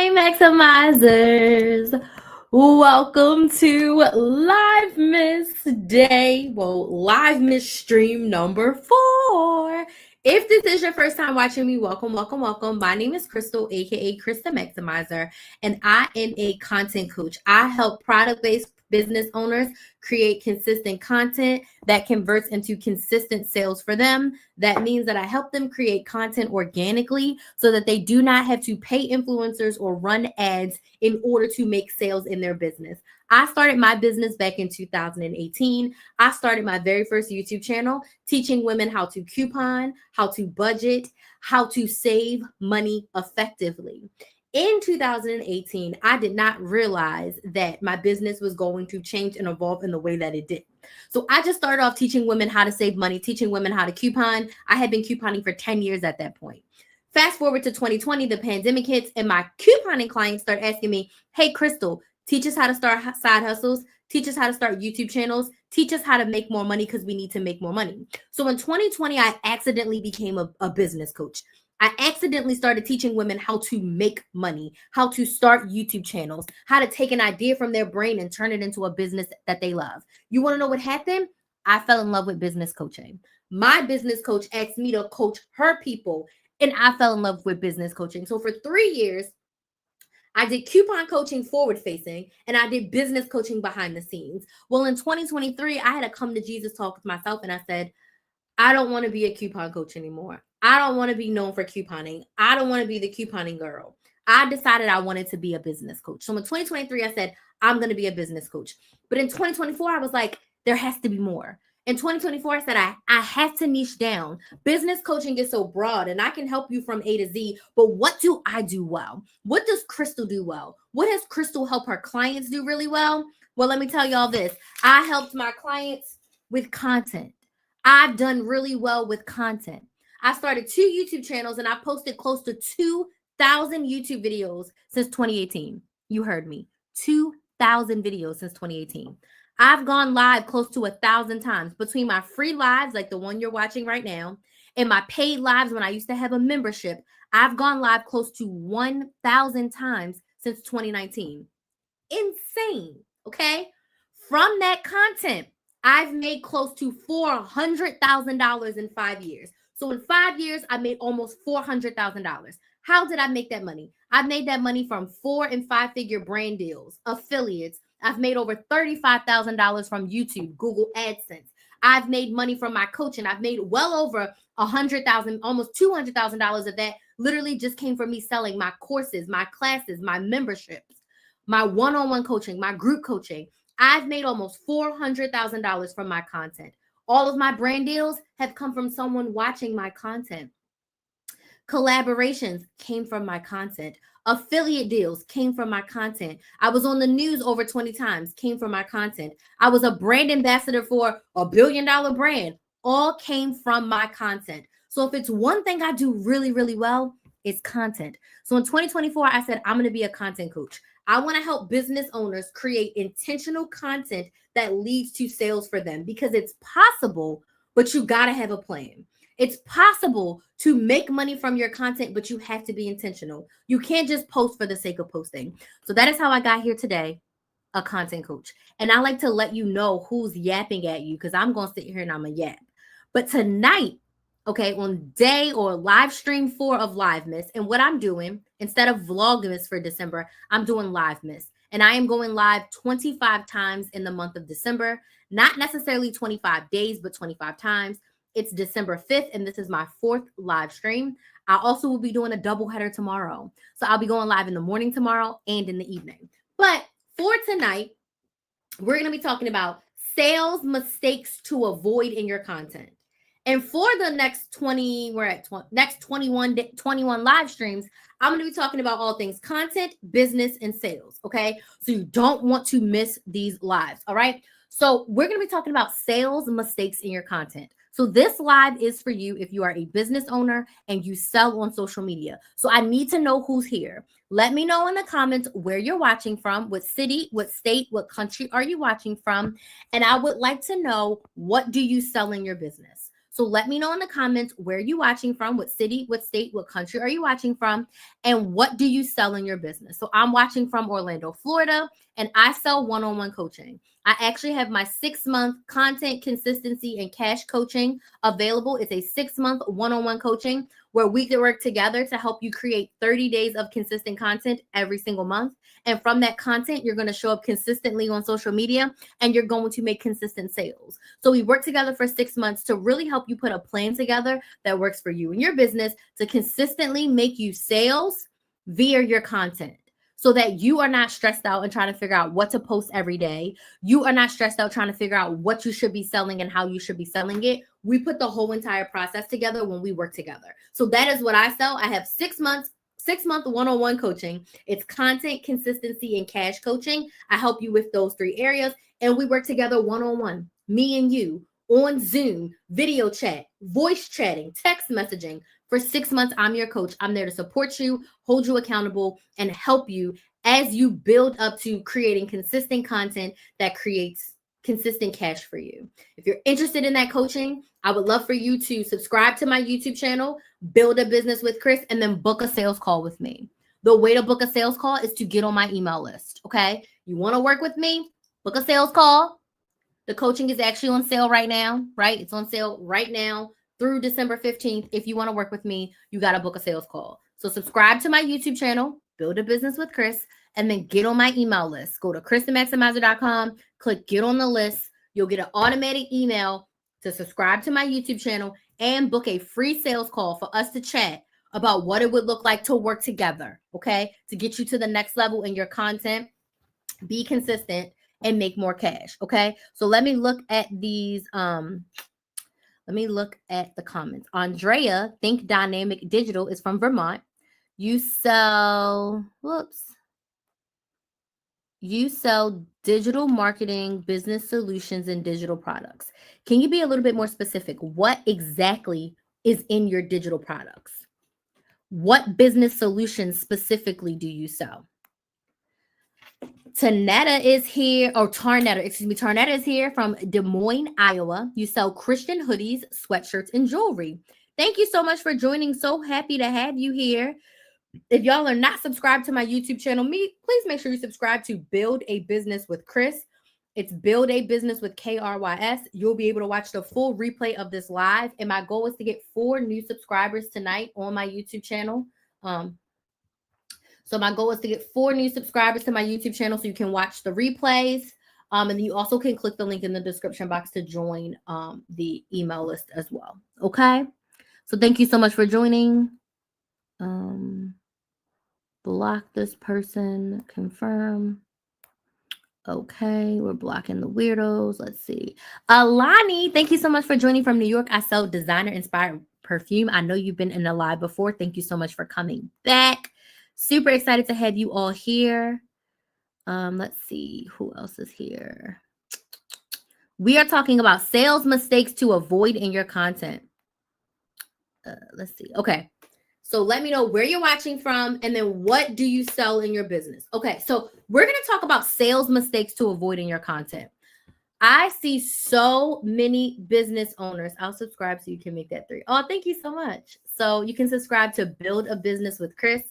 Hey, Maximizers. Welcome to LiveMas Day. Well, LiveMas stream number 4. If this is your first time watching me, welcome. My name is Crystal, aka Krista Maximizer, and I am a content coach. I help product-based business owners create consistent content that converts into consistent sales for them. That means that I help them create content organically so that they do not have to pay influencers or run ads in order to make sales in their business. I started my business back in 2018. I started my very first YouTube channel teaching women how to coupon, how to budget, how to save money effectively. In 2018, I did not realize that my business was going to change and evolve in the way that it did. So I just started off teaching women how to save money, teaching women how to coupon. I had been couponing for 10 years at that point. Fast forward to 2020, the pandemic hits, and my couponing clients start asking me, hey, Crystal, teach us how to start side hustles, teach us how to start YouTube channels, teach us how to make more money because we need to make more money. So in 2020, I accidentally became a business coach. I accidentally started teaching women how to make money, how to start YouTube channels, how to take an idea from their brain and turn it into a business that they love. You want to know what happened? I fell in love with business coaching. My business coach asked me to coach her people, and I fell in love with business coaching. So for 3 years, I did coupon coaching forward facing, and I did business coaching behind the scenes. Well, in 2023, I had a come to Jesus talk with myself, and I said, I don't want to be a coupon coach anymore. I don't want to be known for couponing. I don't want to be the couponing girl. I decided I wanted to be a business coach. So in 2023, I said, I'm going to be a business coach. But in 2024, I was like, there has to be more. In 2024, I said, I have to niche down. Business coaching is so broad, and I can help you from A to Z. But what do I do well? What does Crystal do well? What does Crystal help her clients do really well? Well, let me tell y'all this. I helped my clients with content. I've done really well with content. I started 2 YouTube channels, and I posted close to 2,000 YouTube videos since 2018. You heard me. 2,000 videos since 2018. I've gone live close to 1,000 times between my free lives, like the one you're watching right now, and my paid lives when I used to have a membership. I've gone live close to 1,000 times since 2019. Insane, okay? From that content, I've made close to $400,000 in 5 years. So in 5 years, I made almost $400,000. How did I make that money? I made that money from 4- and 5-figure brand deals, affiliates. I've made over $35,000 from YouTube, Google AdSense. I've made money from my coaching. I've made well over $100,000, almost $200,000 of that literally just came from me selling my courses, my classes, my memberships, my one-on-one coaching, my group coaching. I've made almost $400,000 from my content. All of my brand deals have come from someone watching my content. Collaborations came from my content. Affiliate deals came from my content. I was on the news over 20 times, came from my content. I was a brand ambassador for a $1 billion brand, all came from my content. So if it's one thing I do really, really well, it's content. So in 2024, I said, I'm going to be a content coach. I want to help business owners create intentional content that leads to sales for them because it's possible, but you got to have a plan. It's possible to make money from your content, but you have to be intentional. You can't just post for the sake of posting. So that is how I got here today, a content coach. And I like to let you know who's yapping at you because I'm going to sit here and I'm a yap. But tonight, okay, on day or live stream 4 of LiveMas, and what I'm doing, instead of Vlogmas for December, I'm doing LiveMas. And I am going live 25 times in the month of December, not necessarily 25 days, but 25 times. It's December 5th, and this is my 4th live stream. I also will be doing a double header tomorrow. So I'll be going live in the morning tomorrow and in the evening. But for tonight, we're going to be talking about sales mistakes to avoid in your content. And for the next 21 live streams, I'm going to be talking about all things content, business, and sales, okay? So you don't want to miss these lives, all right? So we're going to be talking about sales mistakes in your content. So this live is for you if you are a business owner and you sell on social media. So I need to know who's here. Let me know in the comments where you're watching from, what city, what state, what country are you watching from? And I would like to know, what do you sell in your business? So let me know in the comments where you're watching from, what city, what state, what country are you watching from, and what do you sell in your business. So I'm watching from Orlando, Florida, and I sell one-on-one coaching. I actually have my 6-month content consistency and cash coaching available. It's a 6-month one-on-one coaching where we can work together to help you create 30 days of consistent content every single month. And from that content, you're going to show up consistently on social media and you're going to make consistent sales. So we work together for 6 months to really help you put a plan together that works for you and your business to consistently make you sales via your content, so that you are not stressed out and trying to figure out what to post every day. You are not stressed out trying to figure out what you should be selling and how you should be selling it. We put the whole entire process together when we work together. So that is what I sell. I have 6 month one-on-one coaching. It's content, consistency, and cash coaching. I help you with those 3 areas. And we work together one-on-one, me and you, on Zoom, video chat, voice chatting, text messaging. For 6 months, I'm your coach. I'm there to support you, hold you accountable, and help you as you build up to creating consistent content that creates consistent cash for you. If you're interested in that coaching, I would love for you to subscribe to my YouTube channel, Build a Business with Chris, and then book a sales call with me. The way to book a sales call is to get on my email list, okay? You want to work with me? Book a sales call. The coaching is actually on sale right now, right? It's on sale right now through December 15th. If you want to work with me, you got to book a sales call. So subscribe to my YouTube channel, Build a Business with Chris, and then get on my email list. Go to KrisTheMaximizer.com, click get on the list. You'll get an automatic email to subscribe to my YouTube channel and book a free sales call for us to chat about what it would look like to work together, okay? To get you to the next level in your content, be consistent, and make more cash, okay? So let me look at these, let me look at the comments. Andrea, Think Dynamic Digital, is from Vermont. You sell digital marketing, business solutions, and digital products. Can you be a little bit more specific? What exactly is in your digital products? What business solutions specifically do you sell? Tarnetta is here, or Tarnetta, excuse me. Tarnetta is here from Des Moines, Iowa. You sell Christian hoodies, sweatshirts, and jewelry. Thank you so much for joining. So happy to have you here. If y'all are not subscribed to my YouTube channel, please make sure you subscribe to Build a Business with Chris. It's Build a Business with KRYS. You'll be able to watch the full replay of this live. And my goal is to get 4 new subscribers tonight on my YouTube channel. So my goal is to get 4 new subscribers to my YouTube channel so you can watch the replays. And then you also can click the link in the description box to join the email list as well. Okay. So thank you so much for joining. Block this person, confirm. Okay, we're blocking the weirdos. Let's see. Alani, thank you so much for joining from New York. I sell designer-inspired perfume. I know you've been in the live before. Thank you so much for coming back. Super excited to have you all here. Let's see who else is here. We are talking about sales mistakes to avoid in your content. Let's see. Okay. So let me know where you're watching from and then what do you sell in your business? Okay. So we're going to talk about sales mistakes to avoid in your content. I see so many business owners. I'll subscribe so you can make that 3. Oh, thank you so much. So you can subscribe to Build a Business with Chris.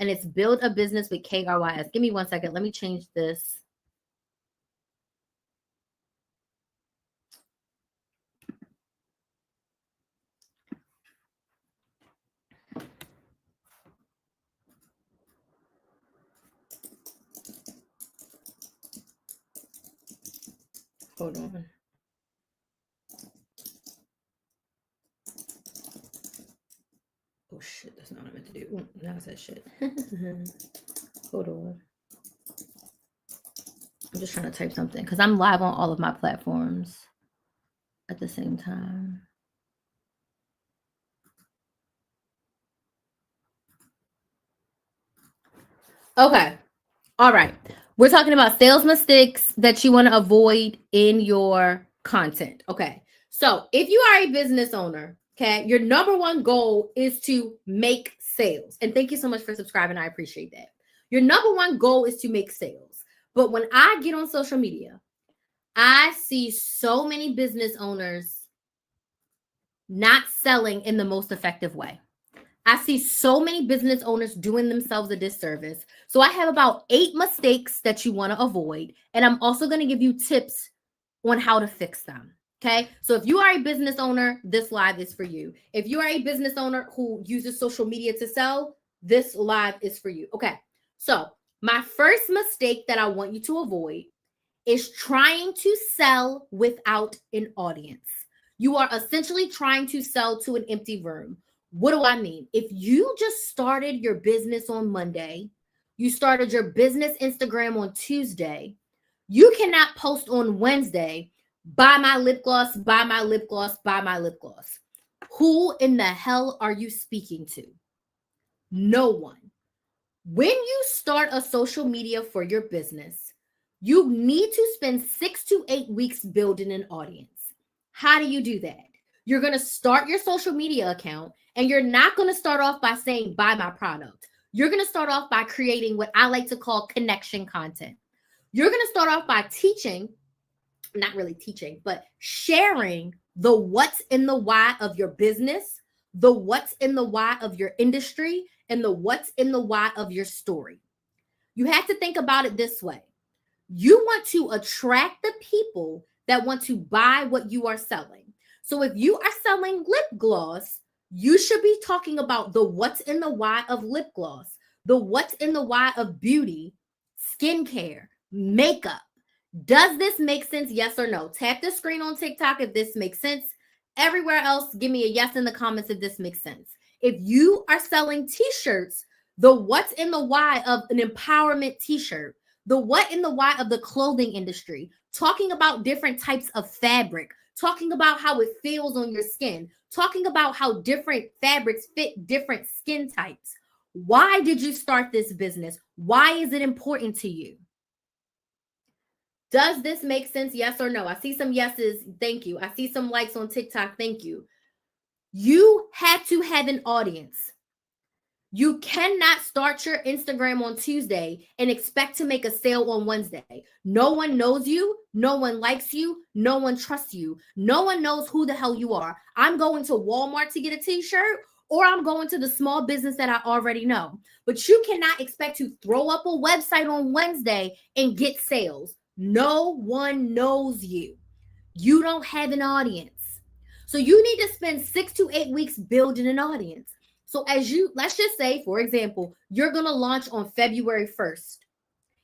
And it's Build a Business with KRYS. Give me 1 second. Let me change this. Hold on. Oh, shit. That's not what I meant to do. Ooh, now it says shit. Hold on. I'm just trying to type something because I'm live on all of my platforms at the same time. Okay. All right. We're talking about sales mistakes that you want to avoid in your content. Okay. So if you are a business owner, okay, your number 1 goal is to make sales. And thank you so much for subscribing. I appreciate that. Your number 1 goal is to make sales. But when I get on social media, I see so many business owners not selling in the most effective way. I see so many business owners doing themselves a disservice. So I have about 8 mistakes that you want to avoid. And I'm also going to give you tips on how to fix them. Okay. So if you are a business owner, this live is for you. If you are a business owner who uses social media to sell, this live is for you. Okay. So my first mistake that I want you to avoid is trying to sell without an audience. You are essentially trying to sell to an empty room. What do I mean? If you just started your business on Monday, you started your business Instagram on Tuesday, you cannot post on Wednesday, buy my lip gloss, buy my lip gloss, buy my lip gloss. Who in the hell are you speaking to? No one. When you start a social media for your business, you need to spend 6 to 8 weeks building an audience. How do you do that? You're going to start your social media account, and you're not going to start off by saying, buy my product. You're going to start off by creating what I like to call connection content. You're going to start off by teaching, not really teaching, but sharing the what's in the why of your business, the what's in the why of your industry, and the what's in the why of your story. You have to think about it this way. You want to attract the people that want to buy what you are selling. So if you are selling lip gloss, you should be talking about the what's in the why of lip gloss, the what's in the why of beauty, skincare, makeup. Does this make sense? Yes or no? Tap the screen on TikTok if this makes sense. Everywhere else, give me a yes in the comments if this makes sense. If you are selling t-shirts, the what's in the why of an empowerment t-shirt, the what in the why of the clothing industry, talking about different types of fabric, talking about how it feels on your skin, talking about how different fabrics fit different skin types. Why did you start this business? Why is it important to you? Does this make sense? Yes or no? I see some yeses. Thank you. I see some likes on TikTok. Thank you. You have to have an audience. You cannot start your Instagram on Tuesday and expect to make a sale on Wednesday. No one knows you. No one likes you. No one trusts you. No one knows who the hell you are. I'm going to Walmart to get a t-shirt, or I'm going to the small business that I already know. But you cannot expect to throw up a website on Wednesday and get sales. No one knows you. You don't have an audience. So you need to spend 6 to 8 weeks building an audience. So let's just say, for example, you're going to launch on February 1st.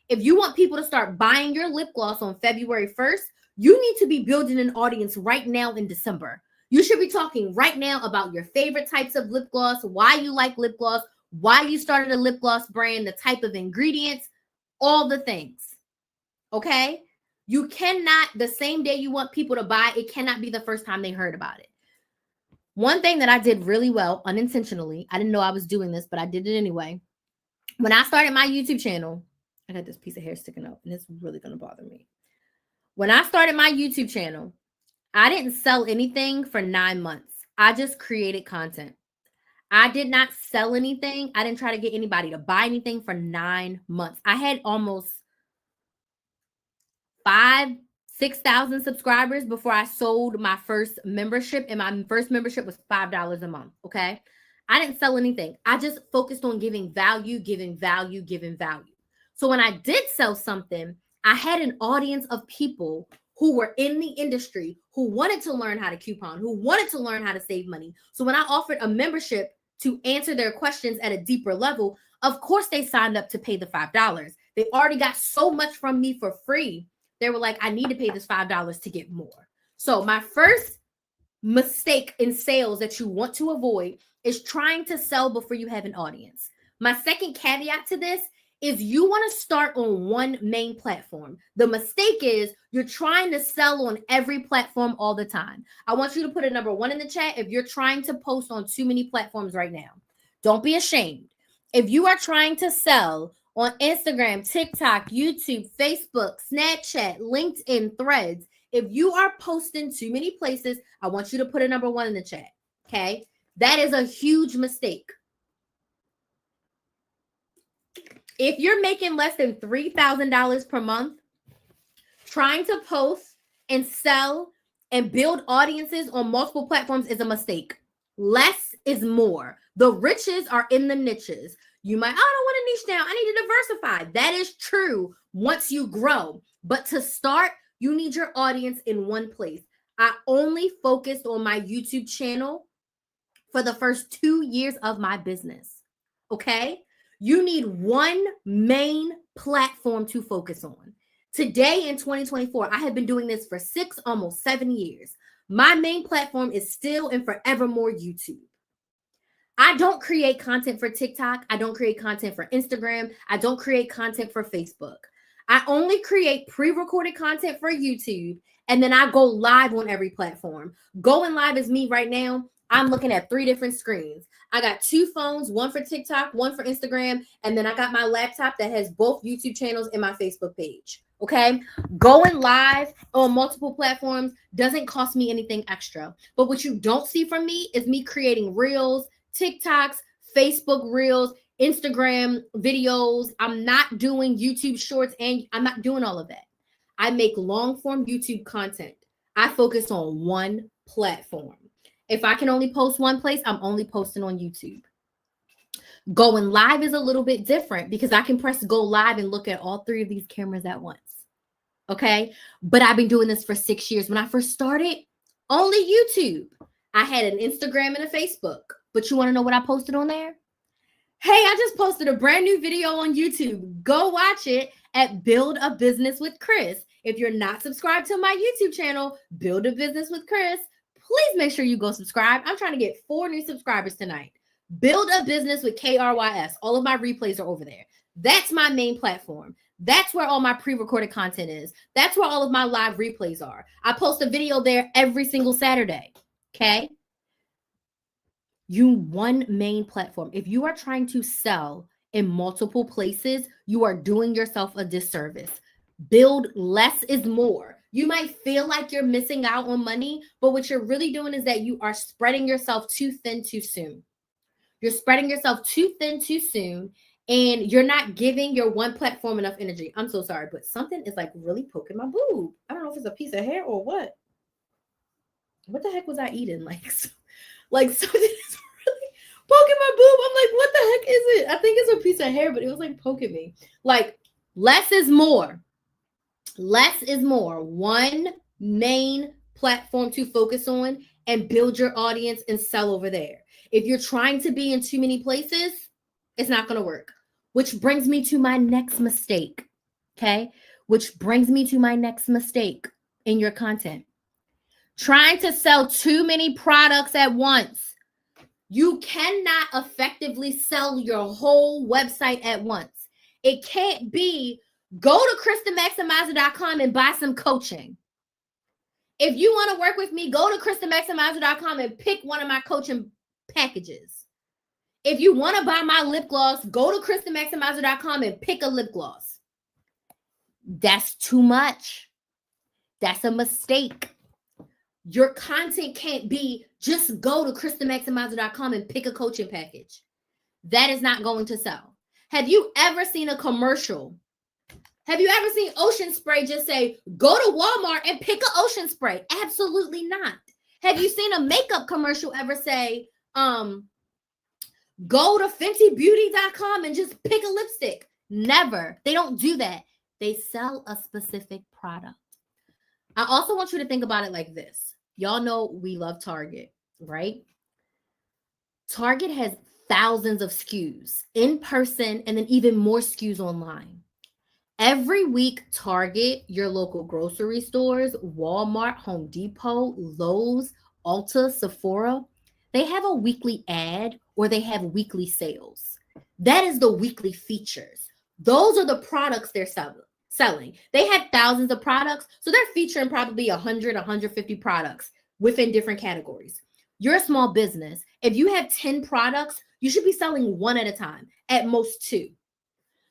If you want people to start buying your lip gloss on February 1st, you need to be building an audience right now in December. You should be talking right now about your favorite types of lip gloss, why you like lip gloss, why you started a lip gloss brand, the type of ingredients, all the things. Okay? You cannot, the same day you want people to buy, it cannot be the first time they heard about it. One thing that I did really well unintentionally, I didn't know I was doing this, but I did it anyway. When I started my YouTube channel, I got this piece of hair sticking up and it's really going to bother me. When I started my YouTube channel, I didn't sell anything for 9 months. I just created content. I did not sell anything. I didn't try to get anybody to buy anything for 9 months. I had almost 6,000 subscribers before I sold my first membership, and my first membership was $5 a month. Okay. I didn't sell anything. I just focused on giving value, giving value, giving value. So when I did sell something, I had an audience of people who were in the industry, who wanted to learn how to coupon, who wanted to learn how to save money. So when I offered a membership to answer their questions at a deeper level, of course they signed up to pay the $5. They already got so much from me for free. They were like, I need to pay this $5 to get more. So my first mistake in sales that you want to avoid is trying to sell before you have an audience. My second caveat to this is you want to start on one main platform. The mistake is you're trying to sell on every platform all the time. I want you to put a number 1 in the chat if you're trying to post on too many platforms right now. Don't be ashamed. If you are trying to sell on Instagram, TikTok, YouTube, Facebook, Snapchat, LinkedIn, Threads, if you are posting too many places, I want you to put a number 1 in the chat. Okay. That is a huge mistake. If you're making less than $3,000 per month, trying to post and sell and build audiences on multiple platforms is a mistake. Less is more. The riches are in the niches. You might, I don't want to niche down. I need to diversify. That is true once you grow. But to start, you need your audience in one place. I only focused on my YouTube channel for the first 2 years of my business. Okay? You need one main platform to focus on. Today in 2024, I have been doing this for 6, almost 7 years. My main platform is still and forevermore YouTube. I don't create content for TikTok. I don't create content for Instagram. I don't create content for Facebook. I only create pre-recorded content for YouTube, and then I go live on every platform. Going live is me right now. I'm looking at 3 different screens. I got 2 phones, one for TikTok, one for Instagram, and then I got my laptop that has both YouTube channels and my Facebook page. Okay? Going live on multiple platforms doesn't cost me anything extra. But what you don't see from me is me creating reels, TikToks, Facebook reels, Instagram videos. I'm not doing YouTube shorts, and I'm not doing all of that. I make long form YouTube content. I focus on one platform. If I can only post one place, I'm only posting on YouTube. Going live is a little bit different because I can press go live and look at all 3 of these cameras at once. Okay. But I've been doing this for 6 years. When I first started, only YouTube. I had an Instagram and a Facebook. But you want to know what I posted on there? Hey, I just posted a brand new video on YouTube. Go watch it at Build a Business with Chris. If you're not subscribed to my YouTube channel, Build a Business with Chris, please make sure you go subscribe. I'm trying to get 4 new subscribers tonight. Build a Business with KRYS. All of my replays are over there. That's my main platform. That's where all my pre-recorded content is. That's where all of my live replays are. I post a video there every single Saturday. Okay? You one main platform. If you are trying to sell in multiple places, you are doing yourself a disservice. Build less is more. You might feel like you're missing out on money, but what you're really doing is that you are spreading yourself too thin too soon. You're spreading yourself too thin too soon, and you're not giving your one platform enough energy. I'm so sorry, but something is like really poking my boob. I don't know if it's a piece of hair or what. What the heck was I eating? Like something is really poking my boob. I'm like, what the heck is it? I think it's a piece of hair, but it was like poking me. Like, less is more. Less is more. One main platform to focus on and build your audience and sell over there. If you're trying to be in too many places, it's not going to work. Which brings me to my next mistake. Okay? Which brings me to my next mistake in your content. Trying to sell too many products at once. You cannot effectively sell your whole website at once. It can't be go to KristaMaximizer.com and buy some coaching. If you want to work with me, go to KristaMaximizer.com and pick one of my coaching packages. If you want to buy my lip gloss, go to KristaMaximizer.com and pick a lip gloss. That's too much. That's a mistake. Your content can't be just go to KristaMaximizer.com and pick a coaching package. That is not going to sell. Have you ever seen a commercial? Have you ever seen Ocean Spray just say, go to Walmart and pick an Ocean Spray? Absolutely not. Have you seen a makeup commercial ever say, go to FentyBeauty.com and just pick a lipstick? Never. They don't do that. They sell a specific product. I also want you to think about it like this. Y'all know we love Target, right? Target has thousands of SKUs in person and then even more SKUs online. Every week, Target, your local grocery stores, Walmart, Home Depot, Lowe's, Ulta, Sephora, they have a weekly ad or they have weekly sales. That is the weekly features. Those are the products they're selling. They have thousands of products, so they're featuring probably 100, 150 products within different categories. You're a small business. If you have 10 products, you should be selling 1 at a time, at most 2.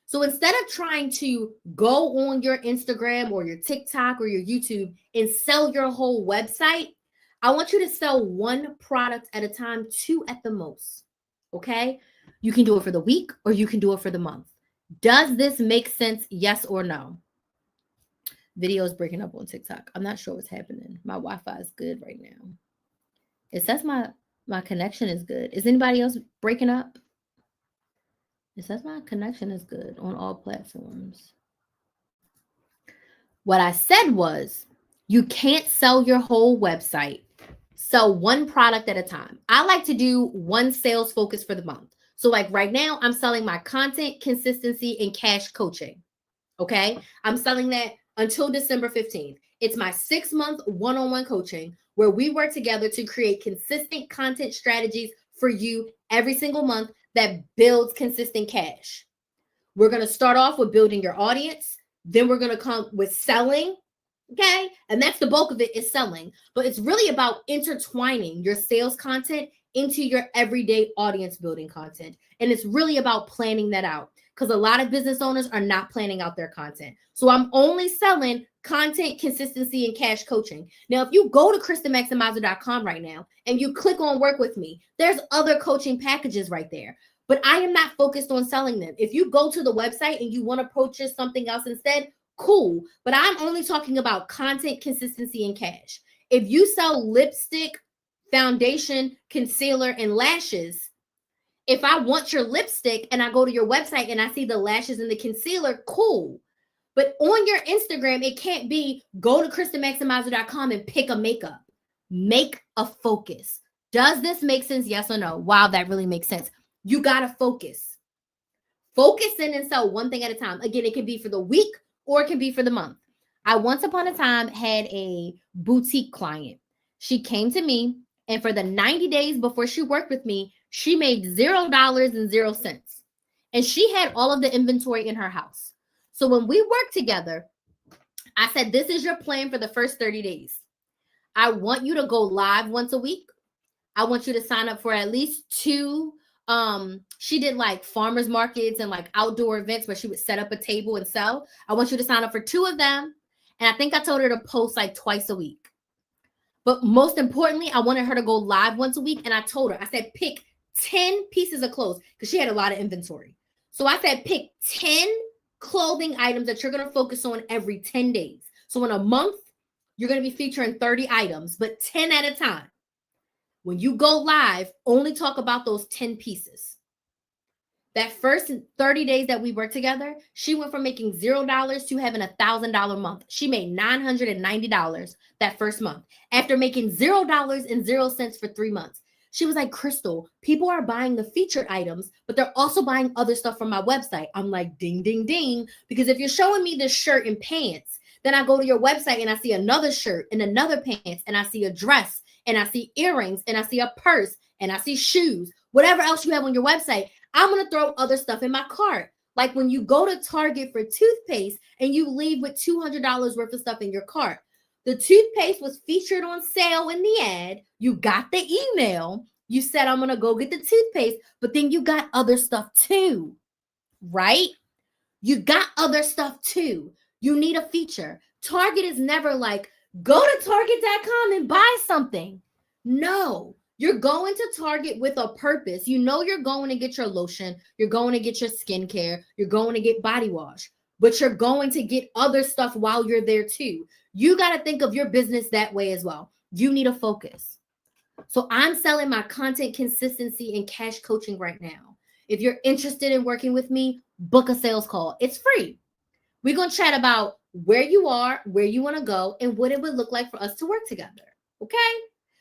So instead of trying to go on your Instagram or your TikTok or your YouTube and sell your whole website, I want you to sell 1 product at a time, 2 at the most. Okay? You can do it for the week or you can do it for the month. Does this make sense? Yes or no? Video's breaking up on TikTok. I'm not sure what's happening. My Wi-Fi is good right now. It says my connection is good. Is anybody else breaking up? It says my connection is good on all platforms. What I said was, you can't sell your whole website. Sell one product at a time. I like to do one sales focus for the month. So like right now, I'm selling my content, consistency, and cash coaching. Okay. I'm selling that until December 15th. It's my 6-month one-on-one coaching where we work together to create consistent content strategies for you every single month that builds consistent cash. We're going to start off with building your audience. Then we're going to come with selling. Okay. And that's the bulk of it, is selling. But it's really about intertwining your sales content into your everyday audience building content. And it's really about planning that out, because a lot of business owners are not planning out their content. So I'm only selling content, consistency, and cash coaching. Now, if you go to KristenMaximizer.com right now and you click on work with me, there's other coaching packages right there. But I am not focused on selling them. If you go to the website and you want to purchase something else instead, cool. But I'm only talking about content, consistency, and cash. If you sell lipstick, foundation, concealer, and lashes, if I want your lipstick and I go to your website and I see the lashes and the concealer, cool. But on your Instagram, it can't be go to KristenMaximizer.com and pick a makeup. Make a focus. Does this make sense? Yes or no? Wow, that really makes sense. You got to focus. Focus in and sell one thing at a time. Again, it can be for the week or it can be for the month. I once upon a time had a boutique client. She came to me, and for the 90 days before she worked with me, she made $0.00. And she had all of the inventory in her house. So when we worked together, I said, this is your plan for the first 30 days. I want you to go live once a week. I want you to sign up for at least 2. She did like farmers markets and like outdoor events where she would set up a table and sell. I want you to sign up for 2 of them. And I think I told her to post like twice a week. But most importantly, I wanted her to go live once a week. And I told her, I said, pick 10 pieces of clothes, because she had a lot of inventory. So I said, pick 10 clothing items that you're going to focus on every 10 days. So in a month, you're going to be featuring 30 items, but 10 at a time. When you go live, only talk about those 10 pieces. That first 30 days that we worked together, she went from making $0 to having $1,000 month. She made $990 that first month after making $0.00 for 3 months. She was like, Crystal, people are buying the featured items, but they're also buying other stuff from my website. I'm like, ding, ding, ding. Because if you're showing me this shirt and pants, then I go to your website and I see another shirt and another pants, and I see a dress, and I see earrings, and I see a purse, and I see shoes, whatever else you have on your website, I'm going to throw other stuff in my cart. Like when you go to Target for toothpaste and you leave with $200 worth of stuff in your cart. The toothpaste was featured on sale in the ad. You got the email. You said, I'm going to go get the toothpaste, but then you got other stuff too, right? You got other stuff too. You need a feature. Target is never like, go to Target.com and buy something. No, you're going to Target with a purpose. You know you're going to get your lotion. You're going to get your skincare. You're going to get body wash. But you're going to get other stuff while you're there too. You got to think of your business that way as well. You need a focus. So I'm selling my content, consistency, and cash coaching right now. If you're interested in working with me, book a sales call. It's free. We're going to chat about where you are, where you want to go, and what it would look like for us to work together. Okay?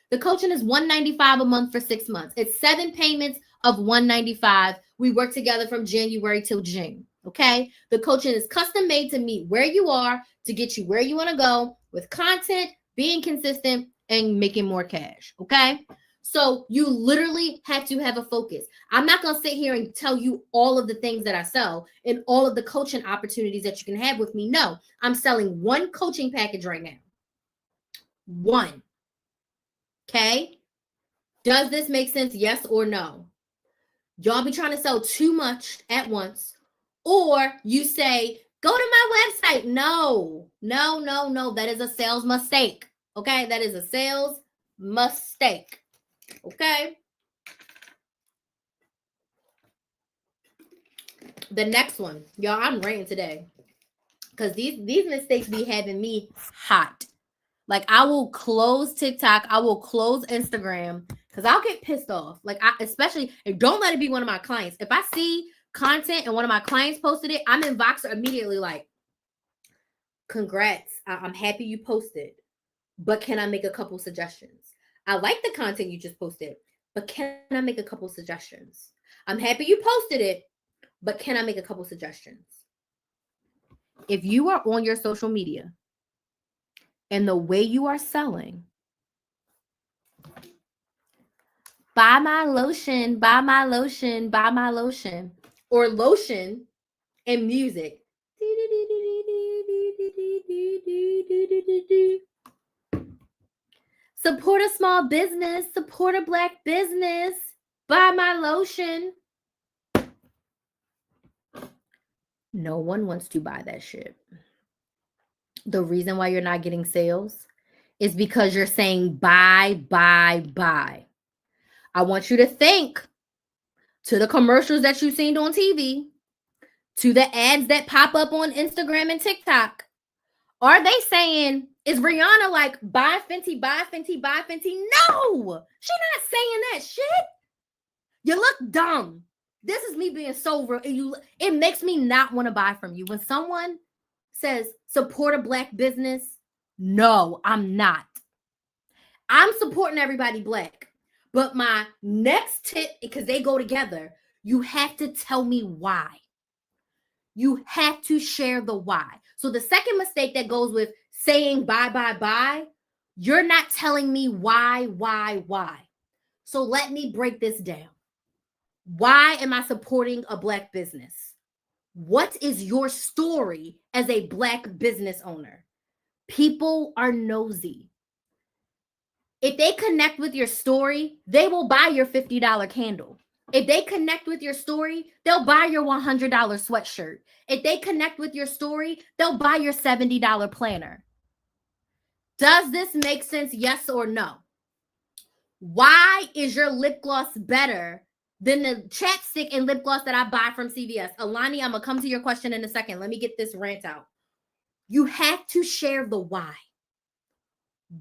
The coaching is $195 a month for 6 months. It's 7 payments of $195. We work together from January till June. Okay? The coaching is custom made to meet where you are, to get you where you want to go with content, being consistent, and making more cash. Okay? So you literally have to have a focus. I'm not going to sit here and tell you all of the things that I sell and all of the coaching opportunities that you can have with me. No, I'm selling one coaching package right now. One. Okay? Does this make sense? Yes or no? Y'all be trying to sell too much at once, or you say, go to my website. No. That is a sales mistake. Okay? That is a sales mistake. Okay? The next one. Y'all, I'm ranting today. Because these mistakes be having me hot. Like, I will close TikTok. I will close Instagram because I'll get pissed off. Like, especially, don't let it be one of my clients. If I see content and one of my clients posted it, I'm in Voxer immediately like, congrats. I'm happy you posted. But can I make a couple suggestions? I like the content you just posted, but can I make a couple suggestions? I'm happy you posted it, but can I make a couple suggestions? If you are on your social media and the way you are selling, buy my lotion, buy my lotion, buy my lotion, or lotion and music. Support a small business, support a Black business, buy my lotion. No one wants to buy that shit. The reason why you're not getting sales is because you're saying buy, buy, buy. I want you to think to the commercials that you've seen on TV, to the ads that pop up on Instagram and TikTok. Are they saying, is Rihanna like, buy Fenty, buy Fenty, buy Fenty? No, she's not saying that shit. You look dumb. This is me being so real. It makes me not want to buy from you. When someone says support a Black business, no, I'm not. I'm supporting everybody Black. But my next tip, because they go together, you have to tell me why. You have to share the why. So the second mistake that goes with saying buy, buy, buy, you're not telling me why. So let me break this down. Why am I supporting a Black business? What is your story as a Black business owner? People are nosy. If they connect with your story, they will buy your $50 candle. If they connect with your story, they'll buy your $100 sweatshirt. If they connect with your story, they'll buy your $70 planner. Does this make sense? Yes or no? Why is your lip gloss better than the chapstick and lip gloss that I buy from CVS? Alani, I'm going to come to your question in a second. Let me get this rant out. You have to share the why.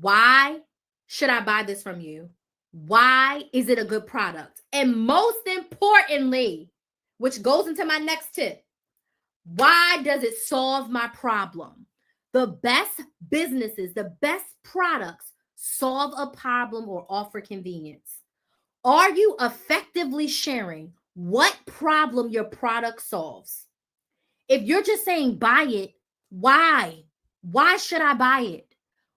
Why should I buy this from you? Why is it a good product? And most importantly, which goes into my next tip, why does it solve my problem? The best businesses, the best products solve a problem or offer convenience. Are you effectively sharing what problem your product solves? If you're just saying buy it, why? Why should I buy it?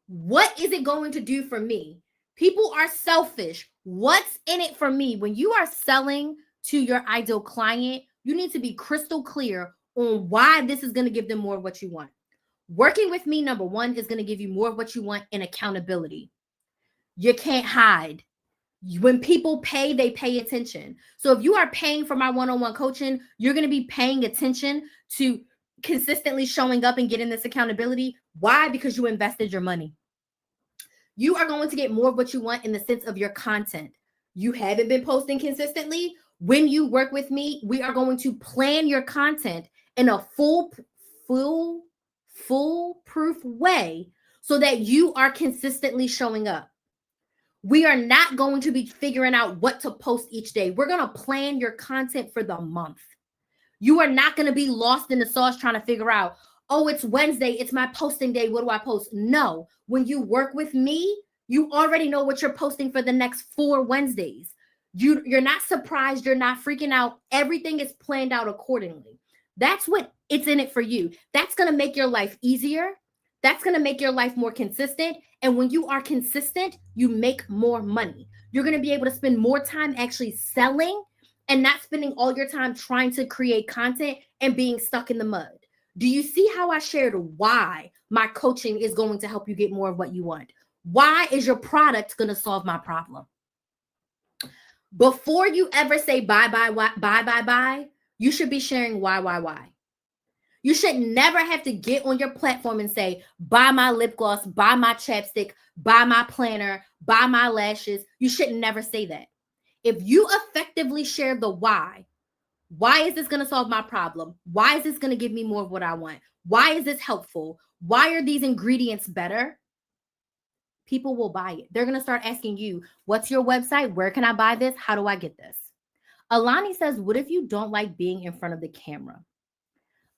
What is it going to do for me? People are selfish. What's in it for me? When you are selling to your ideal client, you need to be crystal clear on why this is going to give them more of what you want. Working with me, number one, is going to give you more of what you want in accountability. You can't hide. When people pay, they pay attention. So if you are paying for my one-on-one coaching, you're going to be paying attention to consistently showing up and getting this accountability. Why? Because you invested your money. You are going to get more of what you want in the sense of your content. You haven't been posting consistently. When you work with me, we are going to plan your content in a foolproof way so that you are consistently showing up. We are not going to be figuring out what to post each day. We're going to plan your content for the month. You are not going to be lost in the sauce trying to figure out, oh, it's Wednesday, it's my posting day, what do I post? No, when you work with me, you already know what you're posting for the next 4 Wednesdays. You're not surprised, you're not freaking out. Everything is planned out accordingly. That's what it's in it for you. That's going to make your life easier. That's going to make your life more consistent. And when you are consistent, you make more money. You're going to be able to spend more time actually selling and not spending all your time trying to create content and being stuck in the mud. Do you see how I shared why my coaching is going to help you get more of what you want? Why is your product going to solve my problem? Before you ever say buy, you should be sharing why. You should never have to get on your platform and say, buy my lip gloss, buy my chapstick, buy my planner, buy my lashes. You should never say that. If you effectively share the why Why is this going to solve my problem? Why is this going to give me more of what I want? Why is this helpful? Why are these ingredients better? People will buy it. They're going to start asking you, what's your website? Where can I buy this? How do I get this? Alani says, what if you don't like being in front of the camera?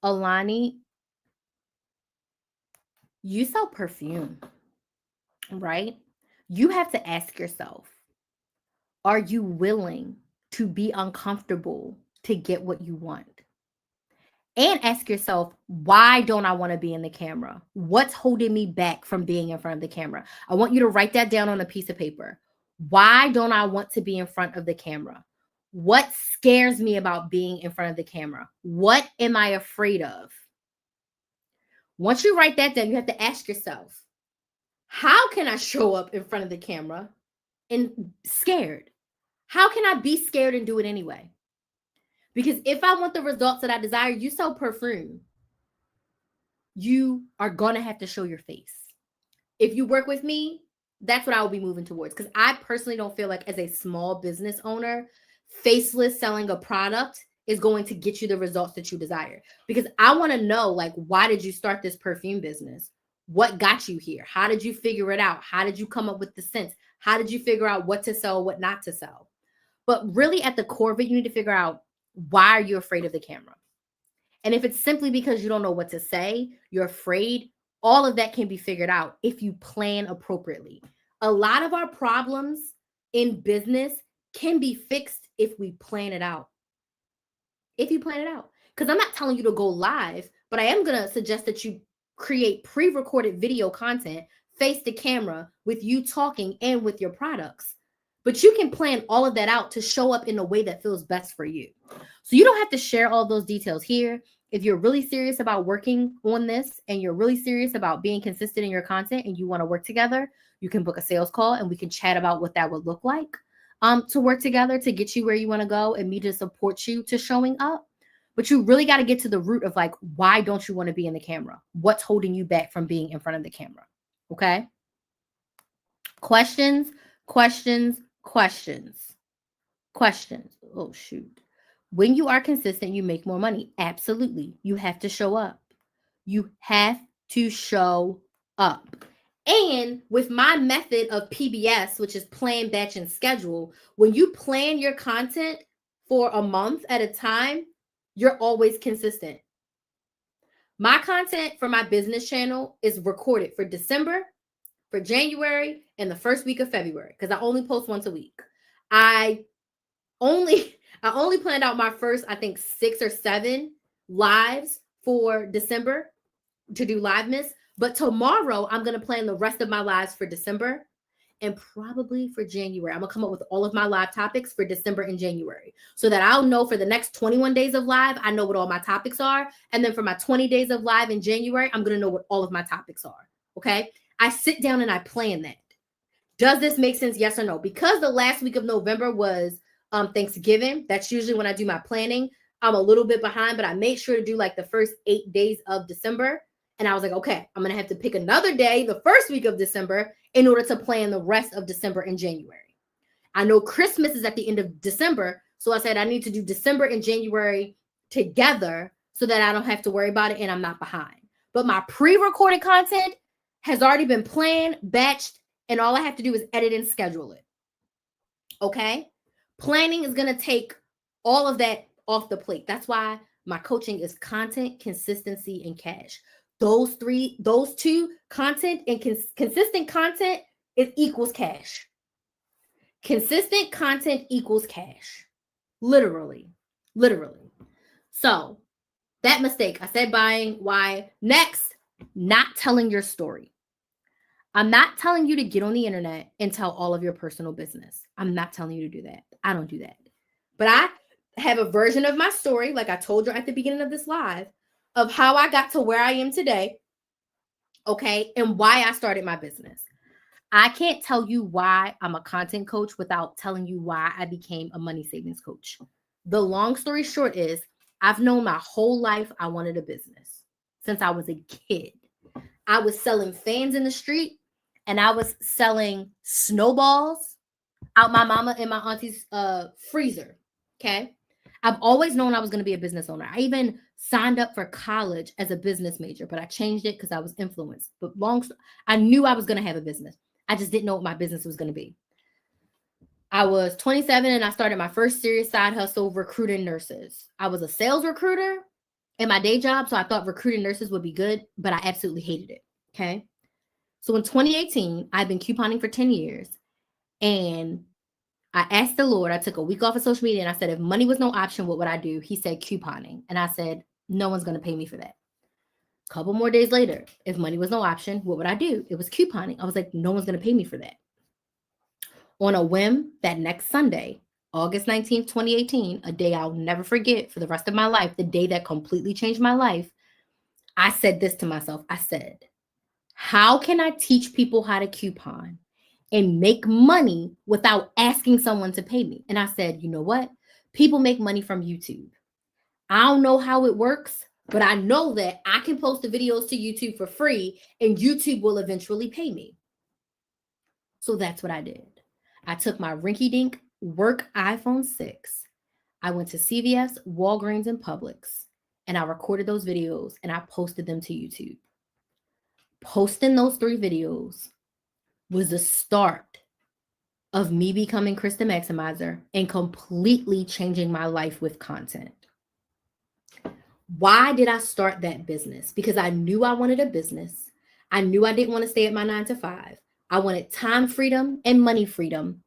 Alani, you sell perfume, right? You have to ask yourself, are you willing to be uncomfortable to get what you want? And ask yourself, why don't I want to be in the camera? What's holding me back from being in front of the camera? I want you to write that down on a piece of paper. Why don't I want to be in front of the camera? What scares me about being in front of the camera? What am I afraid of? Once you write that down, you have to ask yourself, how can I show up in front of the camera and scared? How can I be scared and do it anyway? Because if I want the results that I desire, you sell perfume. You are going to have to show your face. If you work with me, that's what I will be moving towards. Because I personally don't feel like as a small business owner, faceless selling a product is going to get you the results that you desire. Because I want to know, like, why did you start this perfume business? What got you here? How did you figure it out? How did you come up with the scents? How did you figure out what to sell, what not to sell? But really at the core of it, you need to figure out, why are you afraid of the camera? And if it's simply because you don't know what to say, you're afraid, all of that can be figured out if you plan appropriately. A lot of our problems in business can be fixed if we plan it out. If you plan it out. Because I'm not telling you to go live, but I am going to suggest that you create pre-recorded video content, face the camera with you talking and with your products. But you can plan all of that out to show up in a way that feels best for you. So you don't have to share all those details here. If you're really serious about working on this and you're really serious about being consistent in your content and you want to work together, you can book a sales call and we can chat about what that would look like to work together to get you where you want to go and me to support you to showing up. But you really got to get to the root of, like, why don't you want to be in the camera? What's holding you back from being in front of the camera? Okay. Questions. Oh, shoot. When you are consistent, you make more money. Absolutely. You have to show up. You have to show up. And with my method of PBS, which is plan, batch, and schedule, when you plan your content for a month at a time, you're always consistent. My content for my business channel is recorded for December, for January, and the first week of February, because I only post once a week. I only planned out my first, I think, 6 or 7 lives for December to do LiveMas. But tomorrow, I'm going to plan the rest of my lives for December and probably for January. I'm going to come up with all of my live topics for December and January so that I'll know for the next 21 days of live, I know what all my topics are. And then for my 20 days of live in January, I'm going to know what all of my topics are. Okay. I sit down and I plan that. Does this make sense? Yes or no? Because the last week of November was Thanksgiving. That's usually when I do my planning. I'm a little bit behind, but I made sure to do like the first 8 days of December. And I was like, okay, I'm going to have to pick another day, the first week of December, in order to plan the rest of December and January. I know Christmas is at the end of December. So I said I need to do December and January together so that I don't have to worry about it and I'm not behind. But my pre-recorded content has already been planned, batched, and all I have to do is edit and schedule it. Okay? Planning is going to take all of that off the plate. That's why my coaching is content, consistency, and cash. Those two, content and consistent content, it equals cash. Consistent content equals cash. Literally. So that mistake, I said buying. Why? Next, not telling your story. I'm not telling you to get on the internet and tell all of your personal business. I'm not telling you to do that. I don't do that. But I have a version of my story, like I told you at the beginning of this live, of how I got to where I am today, okay, and why I started my business. I can't tell you why I'm a content coach without telling you why I became a money savings coach. The long story short is I've known my whole life I wanted a business since I was a kid. I was selling fans in the street and I was selling snowballs out my mama and my auntie's freezer, okay? I've always known I was going to be a business owner. I even signed up for college as a business major, but I changed it because I was influenced. But I knew I was going to have a business. I just didn't know what my business was going to be. I was 27 and I started my first serious side hustle recruiting nurses. I was a sales recruiter in my day job, so I thought recruiting nurses would be good, but I absolutely hated it. Okay. So in 2018, I've been couponing for 10 years, and I asked the Lord, I took a week off of social media and I said, if money was no option, what would I do? He said couponing. And I said, no one's going to pay me for that. A couple more days later, if money was no option, what would I do? It was couponing. I was like, no one's going to pay me for that. On a whim, that next Sunday, August 19th, 2018, a day I'll never forget for the rest of my life, the day that completely changed my life, I said this to myself. I said, how can I teach people how to coupon and make money without asking someone to pay me? And I said, you know what? People make money from YouTube. I don't know how it works, but I know that I can post the videos to YouTube for free and YouTube will eventually pay me. So that's what I did. I took my rinky-dink work iPhone 6. I went to CVS, Walgreens, and Publix, and I recorded those videos and I posted them to YouTube. Posting those 3 videos was the start of me becoming Krista Maximizer and completely changing my life with content. Why did I start that business? Because I knew I wanted a business. I knew I didn't want to stay at my 9 to 5. I wanted time freedom and money freedom.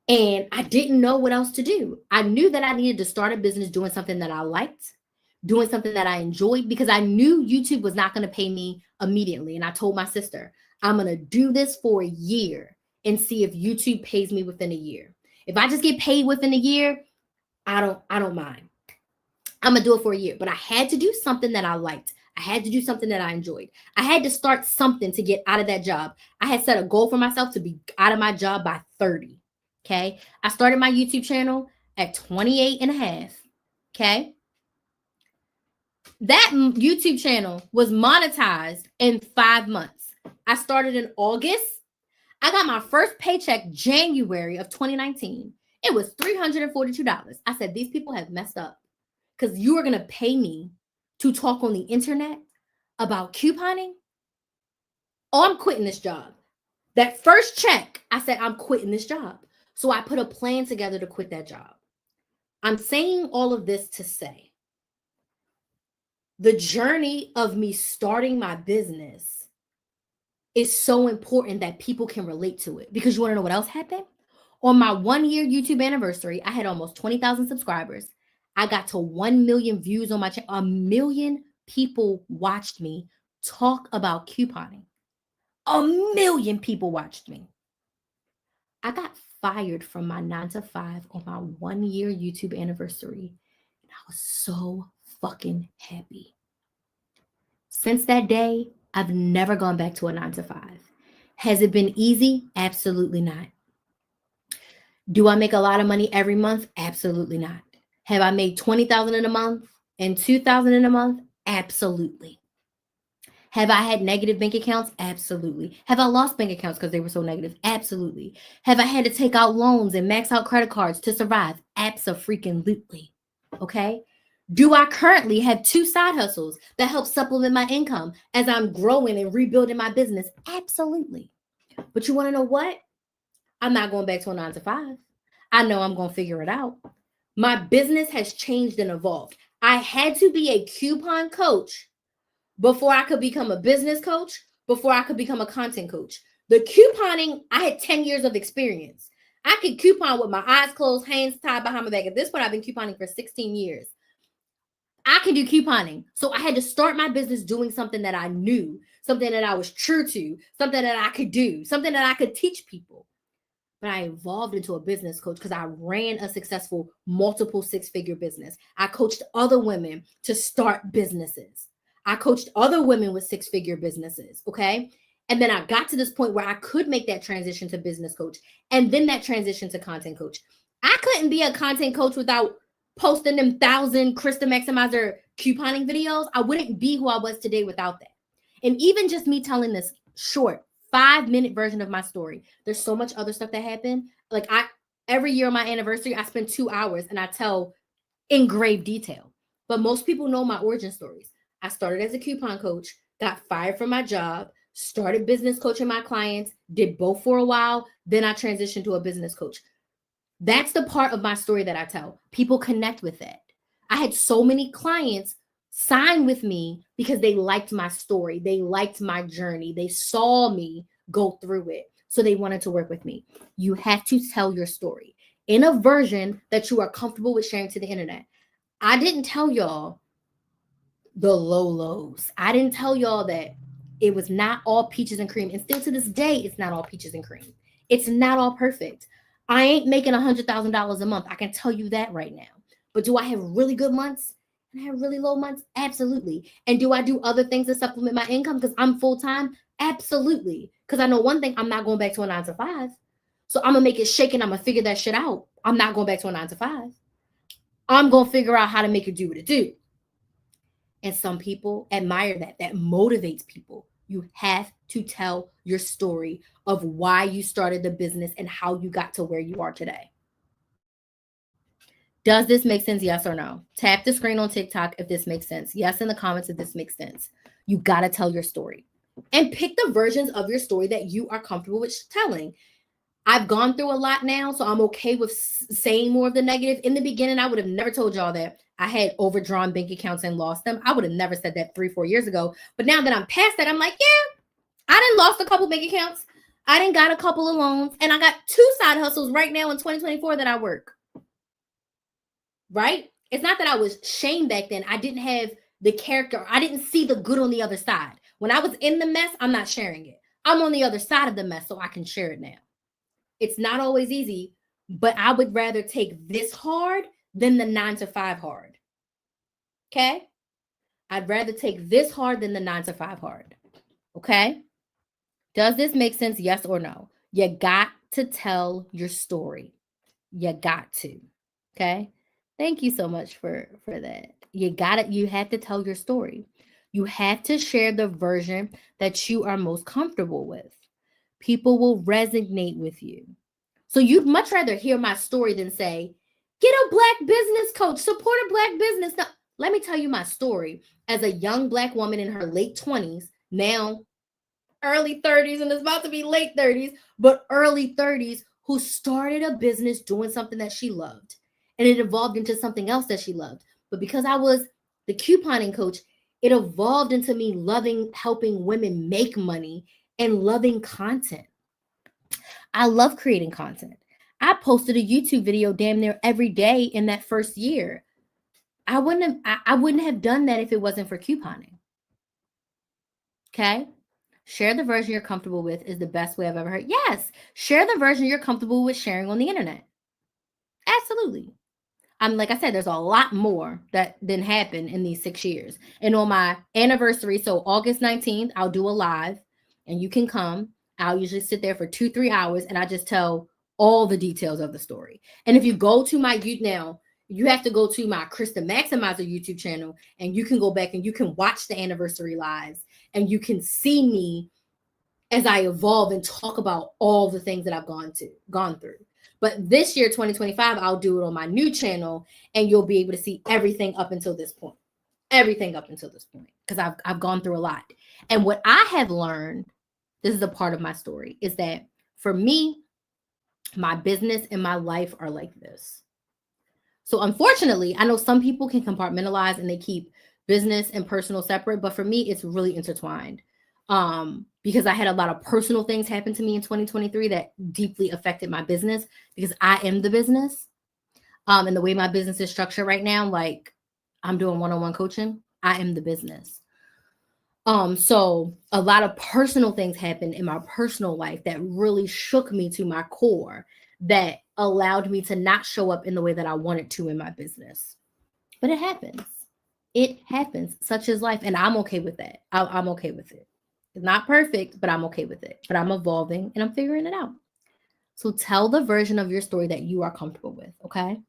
And I didn't know what else to do. I knew that I needed to start a business doing something that I liked, doing something that I enjoyed, because I knew YouTube was not going to pay me immediately. And I told my sister, I'm going to do this for a year and see if YouTube pays me within a year. If I just get paid within a year, I don't mind. I'm going to do it for a year. But I had to do something that I liked. I had to do something that I enjoyed. I had to start something to get out of that job. I had set a goal for myself to be out of my job by 30. Okay. I started my YouTube channel at 28 and a half. Okay. That YouTube channel was monetized in 5 months. I started in August. I got my first paycheck January of 2019. It was $342. I said, these people have messed up because you are going to pay me to talk on the internet about couponing. Oh, I'm quitting this job. That first check, I said, I'm quitting this job. So I put a plan together to quit that job. I'm saying all of this to say the journey of me starting my business is so important that people can relate to it. Because you want to know what else happened? On my 1-year YouTube anniversary, I had almost 20,000 subscribers. I got to 1 million views on my channel. 1 million people watched me talk about couponing. 1 million people watched me. I got fired from my 9 to 5 on my 1-year YouTube anniversary. And I was so fucking happy. Since that day, I've never gone back to a 9 to 5. Has it been easy? Absolutely not. Do I make a lot of money every month? Absolutely not. Have I made $20,000 in a month and $2,000 in a month? Absolutely. Have I had negative bank accounts? Absolutely. Have I lost bank accounts because they were so negative? Absolutely. Have I had to take out loans and max out credit cards to survive? Abso-freaking-lutely. Okay. Do I currently have 2 side hustles that help supplement my income as I'm growing and rebuilding my business? Absolutely. But you want to know what? I'm not going back to a 9 to 5. I know I'm going to figure it out. My business has changed and evolved. I had to be a coupon coach before I could become a business coach, before I could become a content coach. The couponing, I had 10 years of experience. I could coupon with my eyes closed, hands tied behind my back. At this point, I've been couponing for 16 years. I can do couponing. So I had to start my business doing something that I knew, something that I was true to, something that I could do, something that I could teach people. But I evolved into a business coach because I ran a successful multiple 6-figure business. I coached other women to start businesses. I coached other women with 6-figure businesses. Okay. And then I got to this point where I could make that transition to business coach and then that transition to content coach. I couldn't be a content coach without posting them 1,000 Krista Maximizer couponing videos. I wouldn't be who I was today without that. And even just me telling this short 5-minute version of my story, there's so much other stuff that happened. Like every year on my anniversary, I spend 2 hours and I tell in grave detail. But most people know my origin stories. I started as a coupon coach, got fired from my job, started business coaching my clients, did both for a while, then I transitioned to a business coach. That's the part of my story that I tell. People connect with that. I had so many clients sign with me because they liked my story. They liked my journey. They saw me go through it. So they wanted to work with me. You have to tell your story in a version that you are comfortable with sharing to the internet. I didn't tell y'all the low lows. I didn't tell y'all that it was not all peaches and cream. And still to this day, it's not all peaches and cream. It's not all perfect. I ain't making $100,000 a month. I can tell you that right now. But do I have really good months and I have really low months? Absolutely. And do I do other things to supplement my income because I'm full-time? Absolutely. Because I know one thing, I'm not going back to a 9 to 5. So I'm going to make it shake and I'm going to figure that shit out. I'm not going back to a 9 to 5. I'm going to figure out how to make it do what it do. And some people admire that. That motivates people. You have to tell your story of why you started the business and how you got to where you are today. Does this make sense? Yes or no? Tap the screen on TikTok if this makes sense. Yes in the comments if this makes sense. You got to tell your story. And pick the versions of your story that you are comfortable with telling. I've gone through a lot now, so I'm okay with saying more of the negative. In the beginning, I would have never told y'all that I had overdrawn bank accounts and lost them. I would have never said that 3-4 years ago. But now that I'm past that, I'm like, yeah, I done lost a couple bank accounts. I done got a couple of loans. And I got 2 side hustles right now in 2024 that I work. Right? It's not that I was shamed back then. I didn't have the character. I didn't see the good on the other side. When I was in the mess, I'm not sharing it. I'm on the other side of the mess, so I can share it now. It's not always easy, but I would rather take this hard than the 9 to 5 hard. Okay? I'd rather take this hard than the 9 to 5 hard. Okay? Does this make sense? Yes or no? You got to tell your story. You got to. Okay? Thank you so much for that. You have to tell your story. You have to share the version that you are most comfortable with. People will resonate with you. So you'd much rather hear my story than say, get a Black business coach, support a Black business. Now, let me tell you my story as a young Black woman in her late 20s, now early 30s, and it's about to be late 30s, but early 30s, who started a business doing something that she loved. And it evolved into something else that she loved. But because I was the couponing coach, it evolved into me loving helping women make money and loving content. I love creating content. I posted a YouTube video damn near every day in that first year. I wouldn't have done that if it wasn't for couponing. Okay? Share the version you're comfortable with is the best way I've ever heard. Yes, share the version you're comfortable with sharing on the internet. Absolutely. Like I said, there's a lot more that didn't happen in these 6 years. And on my anniversary, so August 19th, I'll do a live and you can come. I'll usually sit there for 2-3 hours and I just tell all the details of the story. And if you go to my now, you have to go to my Krista Maximizer YouTube channel and you can go back and you can watch the anniversary lives and you can see me as I evolve and talk about all the things that I've gone through. But this year, 2025, I'll do it on my new channel and you'll be able to see everything up until this point. Everything up until this point, because I've gone through a lot. And what I have learned, this is a part of my story, is that for me, my business and my life are like this. So unfortunately, I know some people can compartmentalize and they keep business and personal separate, but for me, it's really intertwined. Because I had a lot of personal things happen to me in 2023 that deeply affected my business because I am the business. And the way my business is structured right now, like I'm doing one-on-one coaching, I am the business. So a lot of personal things happened in my personal life that really shook me to my core, that allowed me to not show up in the way that I wanted to in my business. But it happens. It happens. Such is life. And I'm okay with that. I'm okay with it. It's not perfect, but I'm okay with it. But I'm evolving and I'm figuring it out. So tell the version of your story that you are comfortable with, okay?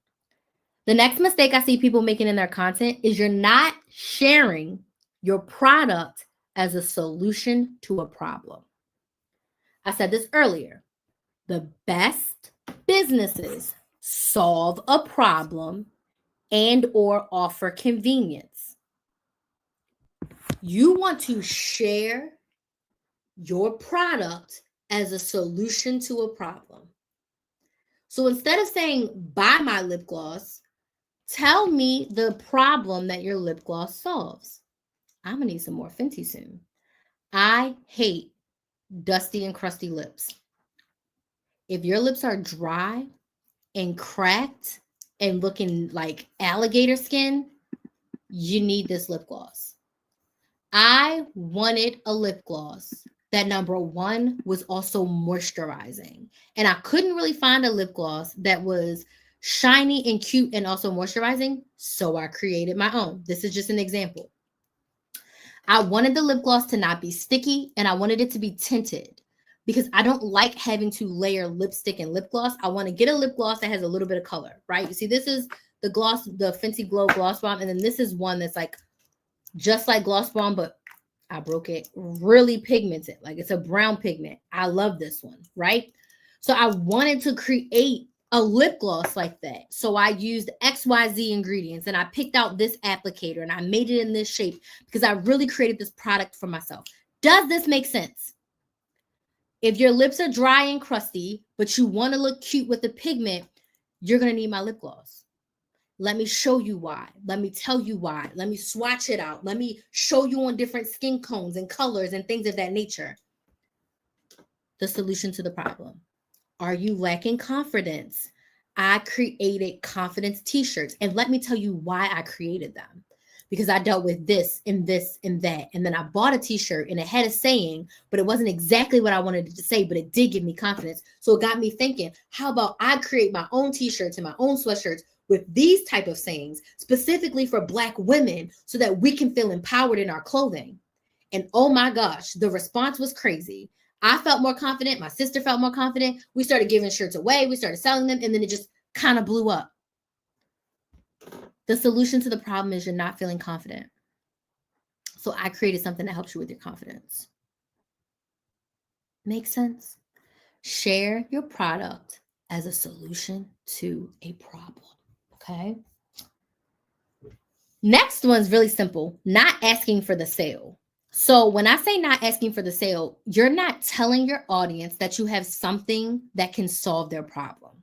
The next mistake I see people making in their content is you're not sharing your product as a solution to a problem. I said this earlier. The best businesses solve a problem and or offer convenience. You want to share your product as a solution to a problem. So instead of saying, buy my lip gloss, tell me the problem that your lip gloss solves. I'm gonna need some more Fenty soon. I hate dusty and crusty lips. If your lips are dry and cracked and looking like alligator skin, you need this lip gloss. I wanted a lip gloss that, number one, was also moisturizing. And I couldn't really find a lip gloss that was shiny and cute and also moisturizing, so I created my own. This is just an example. I wanted the lip gloss to not be sticky, and I wanted it to be tinted because I don't like having to layer lipstick and lip gloss. I want to get a lip gloss that has a little bit of color, right? You see, this is the gloss, the Fenty Glow Gloss Bomb, and then this is one that's like just like Gloss Bomb, but I broke it, really pigmented, like it's a brown pigment. I love this one, right? So I wanted to create a lip gloss like that. So I used XYZ ingredients and I picked out this applicator and I made it in this shape because I really created this product for myself. Does this make sense? If your lips are dry and crusty, but you want to look cute with the pigment, you're going to need my lip gloss. Let me show you why. Let me tell you why. Let me swatch it out. Let me show you on different skin tones and colors and things of that nature. The solution to the problem. Are you lacking confidence? I created confidence t-shirts. And let me tell you why I created them. Because I dealt with this and this and that. And then I bought a t-shirt and it had a saying, but it wasn't exactly what I wanted it to say, but it did give me confidence. So it got me thinking, how about I create my own t-shirts and my own sweatshirts with these type of sayings specifically for Black women so that we can feel empowered in our clothing. And oh my gosh, the response was crazy. I felt more confident. My sister felt more confident. We started giving shirts away. We started selling them. And then it just kind of blew up. The solution to the problem is you're not feeling confident. So I created something that helps you with your confidence. Make sense? Share your product as a solution to a problem. Okay. Next one's really simple. Not asking for the sale. So when I say not asking for the sale, you're not telling your audience that you have something that can solve their problem.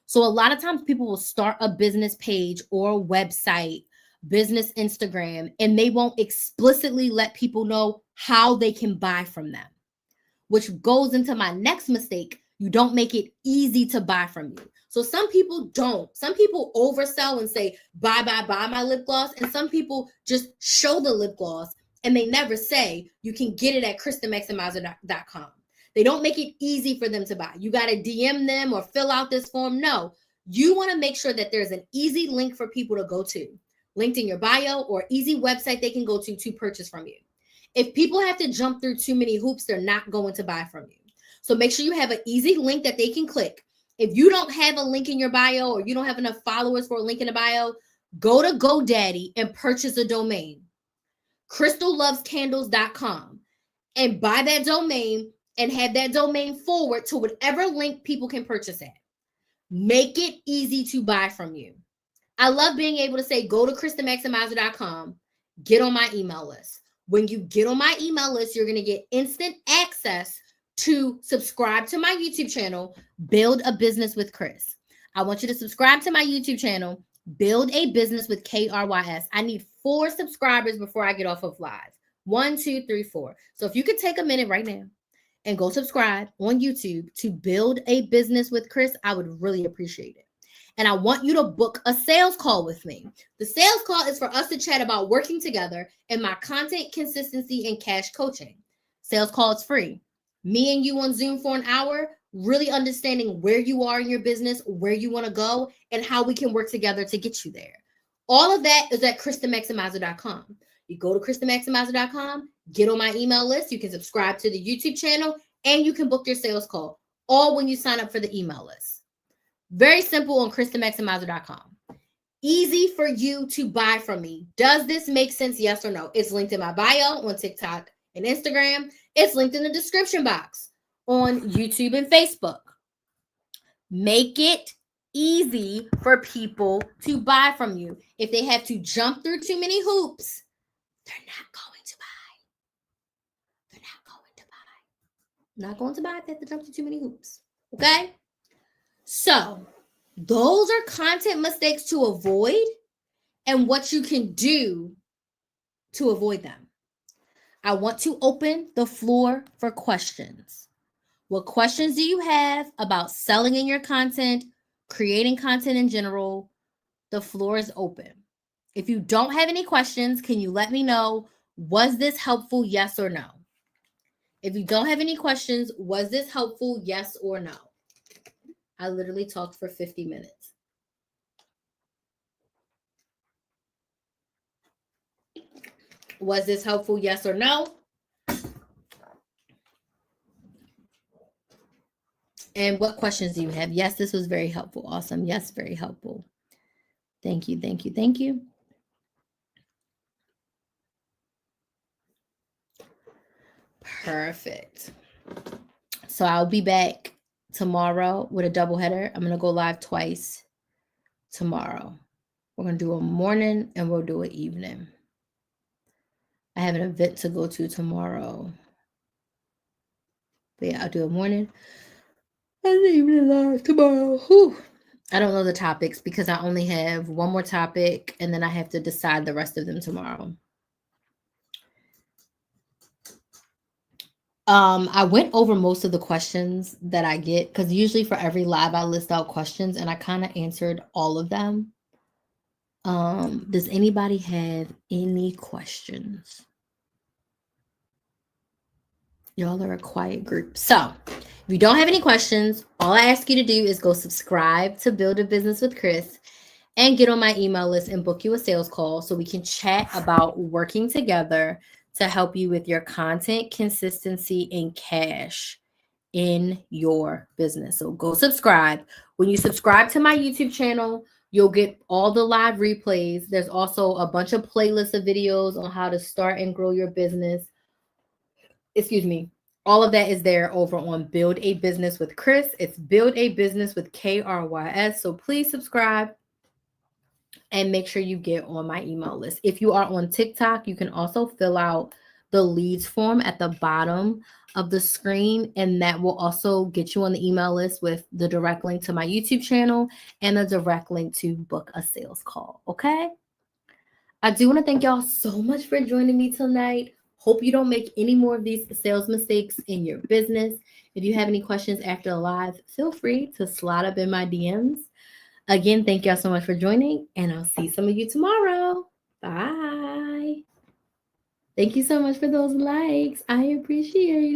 So a lot of times people will start a business page or a website, business Instagram, and they won't explicitly let people know how they can buy from them, which goes into my next mistake. You don't make it easy to buy from you. So some people don't. Some people oversell and say, buy my lip gloss. And some people just show the lip gloss and they never say, you can get it at KristenMaximizer.com. They don't make it easy for them to buy. You got to DM them or fill out this form. No, you want to make sure that there's an easy link for people to go to, linked in your bio or easy website they can go to purchase from you. If people have to jump through too many hoops, they're not going to buy from you. So make sure you have an easy link that they can click. If you don't have a link in your bio or you don't have enough followers for a link in the bio, go to GoDaddy and purchase a domain, crystallovescandles.com, and buy that domain and have that domain forward to whatever link people can purchase at. Make it easy to buy from you. I love being able to say, go to KristenMaximizer.com, get on my email list. When you get on my email list, you're going to get instant access to subscribe to my YouTube channel, Build a Business with Chris. I want you to subscribe to my YouTube channel, Build a Business with KRYS. I need 4 subscribers before I get off of live. 1, 2, 3, 4. So if you could take a minute right now and go subscribe on YouTube to Build a Business with Chris, I would really appreciate it. And I want you to book a sales call with me. The sales call is for us to chat about working together and my content consistency and cash coaching. Sales call is free. Me and you on Zoom for an hour, really understanding where you are in your business, where you want to go, and how we can work together to get you there. All of that is at KristenMaximizer.com. You go to KristenMaximizer.com, get on my email list. You can subscribe to the YouTube channel, and you can book your sales call, all when you sign up for the email list. Very simple on KristenMaximizer.com. Easy for you to buy from me. Does this make sense? Yes or no? It's linked in my bio on TikTok and Instagram. It's linked in the description box on YouTube and Facebook. Make it easy for people to buy from you. If they have to jump through too many hoops, they're not going to buy. They're not going to buy. Not going to buy if they have to jump through too many hoops. Okay? So, those are content mistakes to avoid and what you can do to avoid them. I want to open the floor for questions. What questions do you have about selling in your content, creating content in general? The floor is open. If you don't have any questions, can you let me know, was this helpful, yes or no? If you don't have any questions, was this helpful, yes or no? I literally talked for 50 minutes. Was this helpful, yes or no? And what questions do you have? Yes, this was very helpful. Awesome. Yes, very helpful. Thank you, thank you, thank you. Perfect. So I'll be back tomorrow with a double header. I'm going to go live twice tomorrow. We're going to do a morning and we'll do an evening. I have an event to go to tomorrow. But yeah, I'll do a morning and an evening live tomorrow. Whew. I don't know the topics because I only have one more topic and then I have to decide the rest of them tomorrow. I went over most of the questions that I get because usually for every live I list out questions and I kind of answered all of them. Does anybody have any questions? Y'all are a quiet group. So if you don't have any questions, all I ask you to do is go subscribe to Build a Business with Chris and get on my email list and book you a sales call so we can chat about working together to help you with your content, consistency, and cash in your business. So go subscribe. When you subscribe to my YouTube channel, you'll get all the live replays. There's also a bunch of playlists of videos on how to start and grow your business. Excuse me. All of that is there over on Build a Business with Chris. It's Build a Business with KRYS. So please subscribe and make sure you get on my email list. If you are on TikTok, you can also fill out the leads form at the bottom of the screen, and that will also get you on the email list with the direct link to my YouTube channel and a direct link to book a sales call. Okay? I do want to thank y'all so much for joining me tonight. Hope you don't make any more of these sales mistakes in your business. If you have any questions after the live, feel free to slide up in my DMs. Again, thank y'all so much for joining, and I'll see some of you tomorrow. Bye. Thank you so much for those likes. I appreciate it.